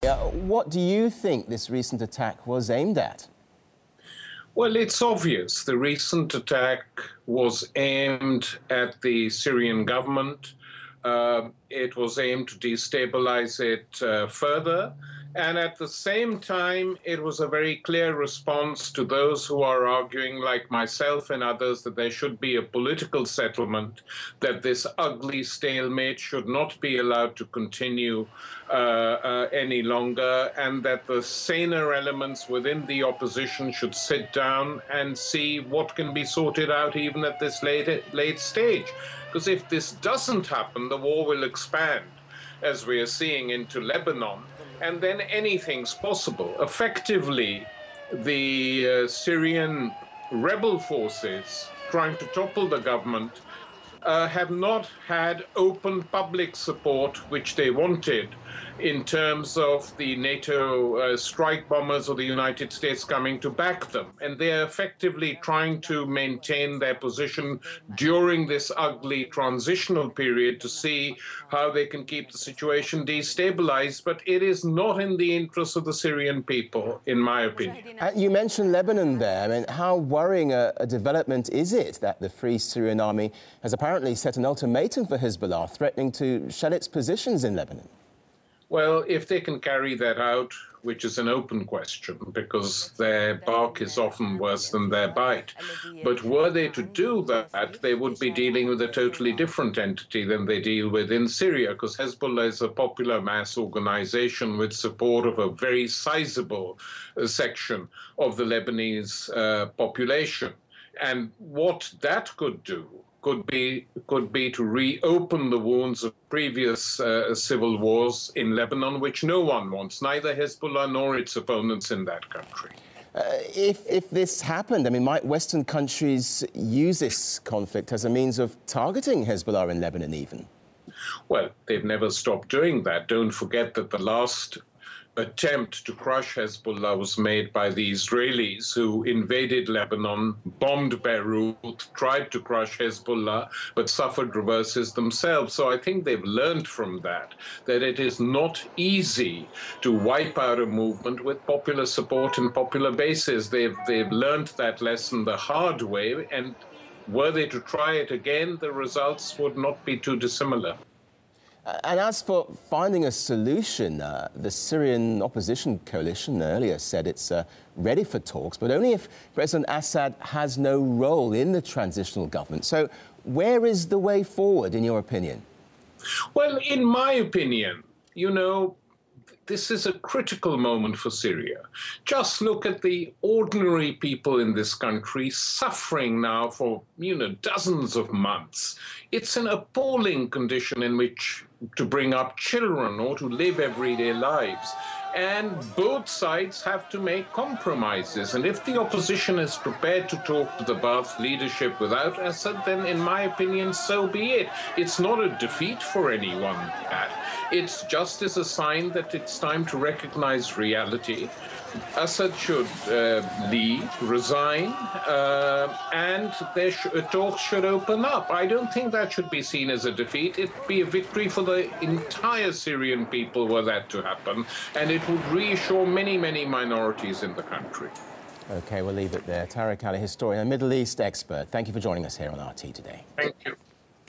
What do you think this recent attack was aimed at? Well, it's obvious. The recent attack was aimed at the Syrian government. It was aimed to destabilize it further. And at the same time, it was a very clear response to those who are arguing, like myself and others, that there should be a political settlement, that this ugly stalemate should not be allowed to continue any longer, and that the saner elements within the opposition should sit down and see what can be sorted out even at this late stage. Because if this doesn't happen, the war will expand, as we are seeing, into Lebanon, and then anything's possible. Effectively, the Syrian rebel forces trying to topple the government have not had open public support, which they wanted, in terms of the NATO strike bombers or the United States coming to back them. And they're effectively trying to maintain their position during this ugly transitional period to see how they can keep the situation destabilized. But it is not in the interest of the Syrian people, in my opinion. You mentioned Lebanon there. I mean, how worrying a development is it that the Free Syrian Army has apparently set an ultimatum for Hezbollah, threatening to shell its positions in Lebanon? Well, if they can carry that out, which is an open question, because their bark is often worse than their bite. But were they to do that, they would be dealing with a totally different entity than they deal with in Syria, because Hezbollah is a popular mass organization with support of a very sizable section of the Lebanese population. And what that could do could be to reopen the wounds of previous civil wars in Lebanon, which no one wants, neither Hezbollah nor its opponents in that country. If this happened, I mean, might Western countries use this conflict as a means of targeting Hezbollah in Lebanon even? Well, they've never stopped doing that. Don't forget that the last attempt to crush Hezbollah was made by the Israelis, who invaded Lebanon, bombed Beirut, tried to crush Hezbollah, but suffered reverses themselves. So I think they've learned from that it is not easy to wipe out a movement with popular support and popular bases. They've learned that lesson the hard way, and were they to try it again, the results would not be too dissimilar. And as for finding a solution, the Syrian opposition coalition earlier said it's ready for talks, but only if President Assad has no role in the transitional government. So where is the way forward, in your opinion? Well, in my opinion, you know, this is a critical moment for Syria. Just look at the ordinary people in this country suffering now for, dozens of months. It's an appalling condition in which to bring up children or to live everyday lives. And both sides have to make compromises. And if the opposition is prepared to talk to the Ba'ath leadership without Assad, then in my opinion, so be it. It's not a defeat for anyone. It's just as a sign that it's time to recognize reality. Assad should leave, resign, and talks should open up. I don't think that should be seen as a defeat. It'd be a victory for the entire Syrian people were that to happen, and it would reassure many, many minorities in the country. OK, we'll leave it there. Tariq Ali, historian and Middle East expert, thank you for joining us here on RT today. Thank you.